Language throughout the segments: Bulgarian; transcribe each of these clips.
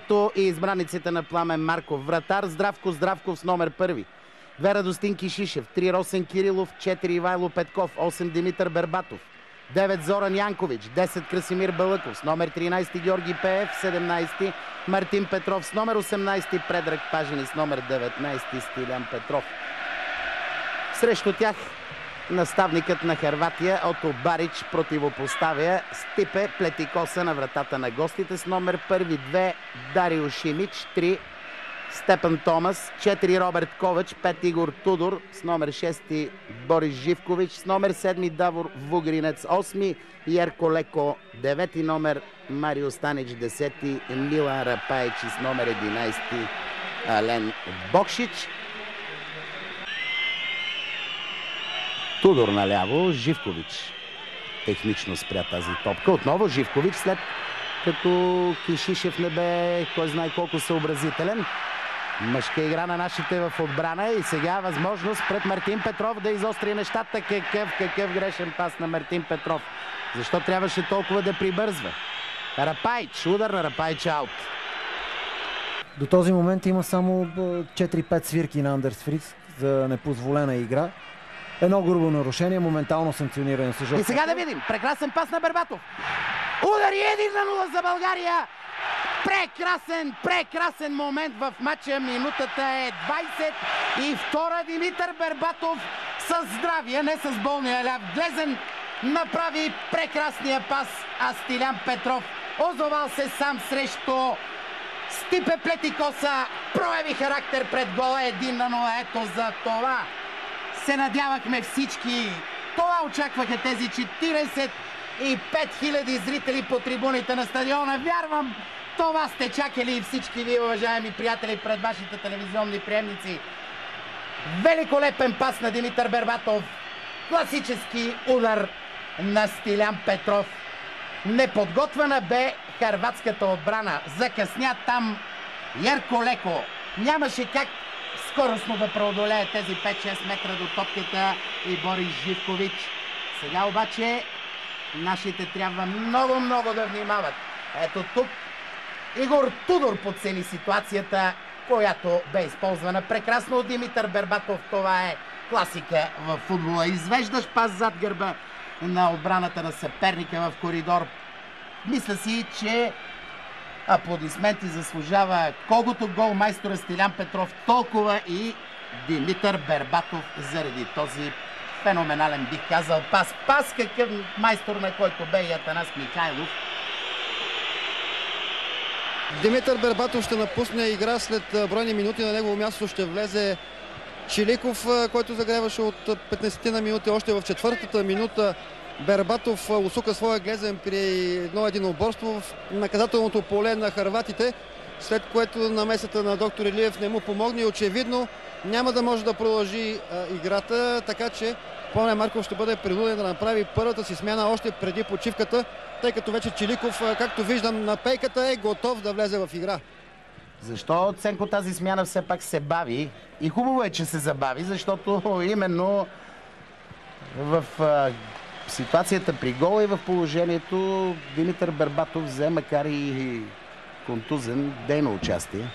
Ето и избраниците на Пламен Марков. Вратар Здравко Здравков с номер 1. 2 Радостин Кишишев, 3 Росен Кирилов, 4 Ивайло Петков, 8 Димитър Бербатов, 9 Зоран Янкович, 10 Красимир Балъков, с номер 13 Георги Пеев, 17 Мартин Петров, с номер 18 Предраг Пажин и с номер 19 Стилян Петров. Срещу тях наставникът на Хърватия Ото Барич противопоставя Стипе Плетикоса на вратата на гостите с номер 1, 2 Дарио Шимич, 3 Степан Томас, 4 Роберт Ковач, 5 Игор Тудор, с номер 6 Борис Живкович, с номер 7 Давор Вугринец, 8 Ерко Леко, 9 номер Марио Станич, 10 Милан Рапаич и с номер 11 Ален Бокшич. Тудор наляво, Живкович технично спря тази топка. Отново Живкович, след като Кишишев не бе кой знае колко съобразителен. Мъжка игра на нашите в отбрана и сега възможност пред Мартин Петров да изостри нещата. Какъв грешен пас на Мартин Петров. Защо трябваше толкова да прибързва? Рапайч, удар на Рапайч, аут. До този момент има само 4-5 свирки на Андерс Фриц за непозволена игра. Едно грубо нарушение, моментално санкциониране с жълта. И сега да видим. Прекрасен пас на Бербатов. Удар и 1-0 за България. Прекрасен момент в матча. Минутата е 22. Димитър Бербатов с здравия, не с болния ляв Глезен, направи прекрасния пас, а Стилян Петров озовал се сам срещу Стипе Плетикоса. Прояви характер пред гола 1-0. Ето за това се надявахме всички. Това очакваха тези 45 000 зрители по трибуните на стадиона. Вярвам, това сте чакали и всички вие, уважаеми приятели, пред вашите телевизионни приемници. Великолепен пас на Димитър Бербатов. Класически удар на Стилян Петров. Неподготвена бе хърватската отбрана. Закъсня там Ерко Леко. Нямаше как скоростно да преодолее тези 5-6 метра до топката и Борис Живкович. Сега обаче нашите трябва много да внимават. Ето тук Игор Тудор подцени ситуацията, която бе използвана прекрасно от Димитър Бербатов. Това е класика в футбола. Извеждаш пас зад гърба на отбраната на съперника в коридор. Мисля си, че аплодисменти заслужава колкото голмайстора Стилян Петров, толкова и Димитър Бербатов заради този феноменален, бих казал, пас. Пас какъв майстор, на който бе и Атанас Михайлов. Димитър Бербатов ще напусне игра след бройни минути. На негово място ще влезе Чиликов, който загреваше от 15 на минути. Още в четвъртата минута Бербатов усука своя Глезен при 1-1 оборство в наказателното поле на хърватите, след което намесата на доктор Илиев не му помогне и очевидно няма да може да продължи играта, така че Пламен Марков ще бъде принуден да направи първата си смяна още преди почивката, тъй като вече Чиликов, както виждам на пейката, е готов да влезе в игра. Защо, Ценко, тази смяна все пак се бави? И хубаво е, че се забави, защото именно в ситуацията при гола и в положението Димитър Бербатов взе, макар и контузен, дейно участие.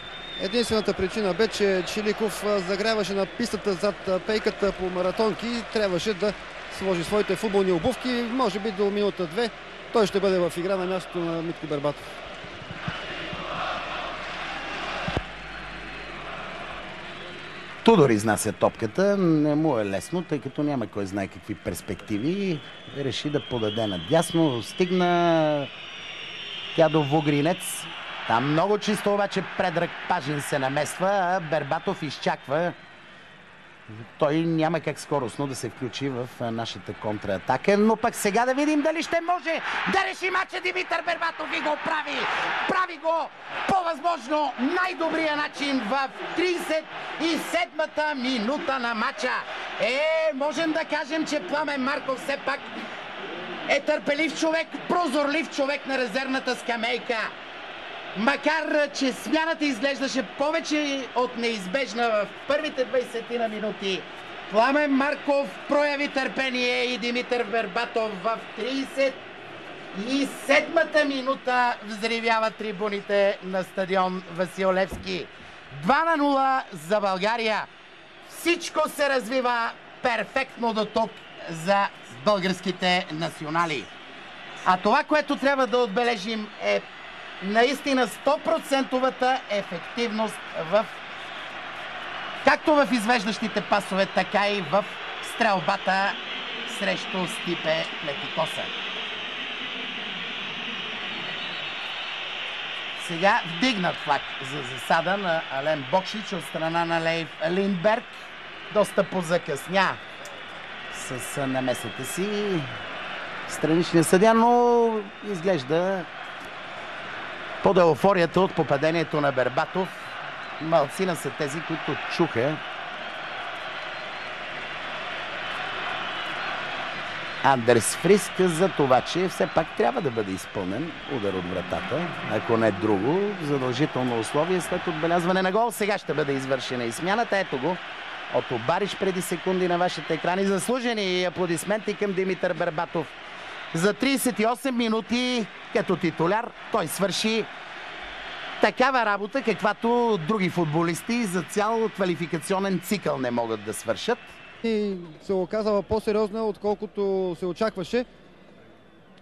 Единствената причина бе, че Чиликов загряваше на пистата зад пейката по маратонки и трябваше да сложи своите футболни обувки. Може би до минута-две той ще бъде в игра на мястото на Митко Бербатов. Тудор изнася топката. Не му е лесно, тъй като няма кой знае какви перспективи. Реши да подаде надясно. Стигна тя до Вугринец. Там много чисто, обаче Предраг Пажин се намества, а Бербатов изчаква. Той няма как скоростно да се включи в нашата контратака, но пък сега да видим дали ще може да реши матча Димитър Бербатов и го прави. Прави го по възможно най-добрия начин в 37-та минута на матча. Можем да кажем, че Пламен Марков все пак е търпелив човек, прозорлив човек на резервната скамейка. Макар че смяната изглеждаше повече от неизбежна в първите 20 на минути, Пламен Марков прояви търпение и Димитър Бербатов в И седмата минута взривява трибуните на стадион Васил Левски. 2-0 за България. Всичко се развива перфектно до тук за българските национали. А това, което трябва да отбележим, е наистина 100% ефективност както в извеждащите пасове, така и в стрелбата срещу Стипе Плетикоса. Сега вдигнат флаг за засада на Ален Бокшич от страна на Лейв Линдберг. Доста позакъсня с намесата си страничния съдия, но изглежда под еуфорията от попадението на Бербатов. Малцина са тези, които чуха Андерс Фриск за това, че все пак трябва да бъде изпълнен удар от вратата, ако не друго, задължително условие след отбелязване на гол. Сега ще бъде извършена и смяната. Ето го Ото Бариш преди секунди на вашите екрани. Заслужени аплодисменти към Димитър Бербатов. За 38 минути като титуляр той свърши такава работа, каквато други футболисти за цял квалификационен цикъл не могат да свършат. И се оказала по-сериозна, отколкото се очакваше.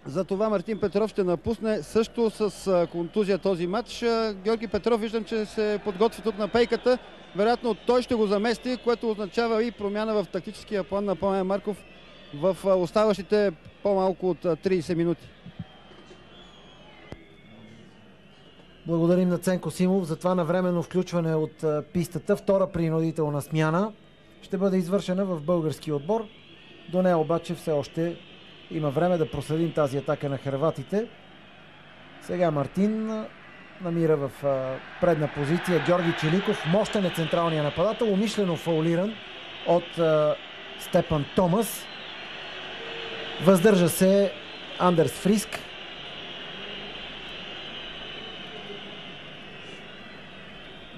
Затова Мартин Петров ще напусне също с контузия този матч. Георги Петров виждам, че се подготви тук на пейката. Вероятно той ще го замести, което означава и промяна в тактическия план на Пламен Марков в оставащите по-малко от 30 минути. Благодарим на Ценко Симов за това навременно включване от пистата. Втора принудителна смяна ще бъде извършена в български отбор. До нея обаче все още има време да проследим тази атака на хърватите. Сега Мартин намира в предна позиция Георги Челиков. Мощен е централния нападател, умишлено фаулиран от Степан Томас. Въздържа се Андерс Фриск.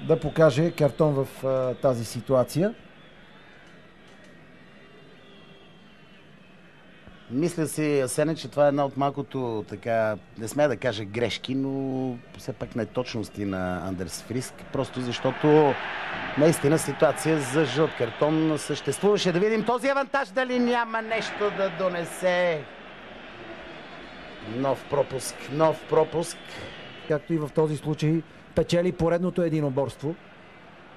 Да покаже картон в тази ситуация. Мисля си, Асене, че това е една от малкото, така, не смея да кажа грешки, но все пак неточности на Андерс Фриск, просто защото наистина ситуация за жълт картон съществуваше. Да видим този авантаж, дали няма нещо да донесе. Нов пропуск. Както и в този случай печели поредното единоборство.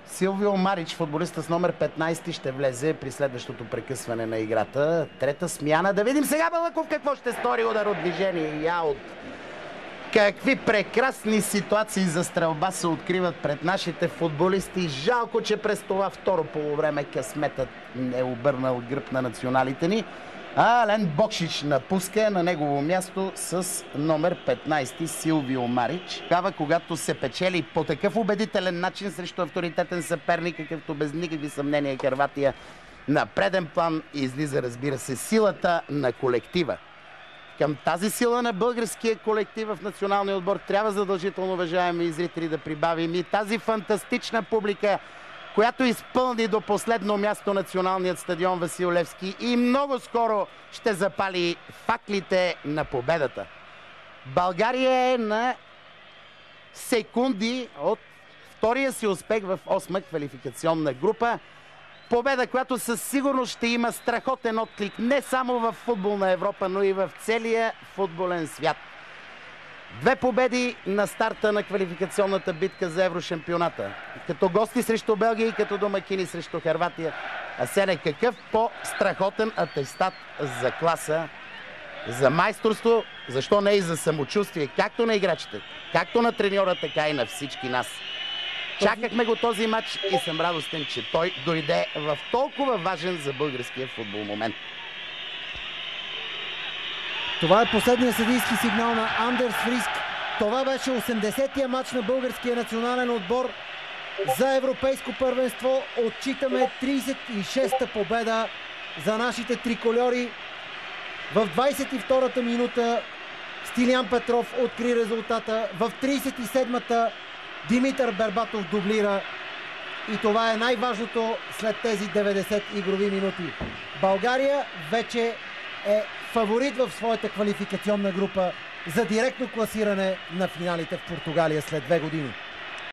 Силвио Марич, футболиста с номер 15, ще влезе при следващото прекъсване на играта. Трета смяна. Да видим сега Балъков какво ще стори. Удар от движение и аут. Какви прекрасни ситуации за стрелба се откриват пред нашите футболисти. Жалко, че през това второ полувреме късметът е обърнал гръб на националите ни. А Ален Бокшич напуска на негово място с номер 15 Силвио Марич. Тогава, когато се печели по такъв убедителен начин срещу авторитетен съперник, какъвто без никакви съмнения Хърватия, на преден план излиза, разбира се, силата на колектива. Към тази сила на българския колектив в националния отбор трябва задължително, уважаеми зрители, да прибавим и тази фантастична публика, която изпълни до последно място националният стадион Васил Левски и много скоро ще запали факлите на победата. България е на секунди от втория си успех в 8-ма квалификационна група. Победа, която със сигурност ще има страхотен отклик не само в футболна Европа, но и в целия футболен свят. 2 победи на старта на квалификационната битка за Еврошампионата. Като гости срещу Белгия и като домакини срещу Хърватия. Асене, какъв по-страхотен атестат за класа, за майсторство, защо не и за самочувствие, както на играчите, както на треньора, така и на всички нас. Чакахме го този матч и съм радостен, че той дойде в толкова важен за българския футбол момент. Това е последният съдийски сигнал на Андерс Фриск. Това беше 80-тия матч на българския национален отбор за европейско първенство. Отчитаме 36-та победа за нашите трикольори. В 22-та минута Стилиян Петров откри резултата. В 37-та Димитър Бербатов дублира. И това е най-важното след тези 90 игрови минути. България вече е фаворит в своята квалификационна група за директно класиране на финалите в Португалия след 2 години.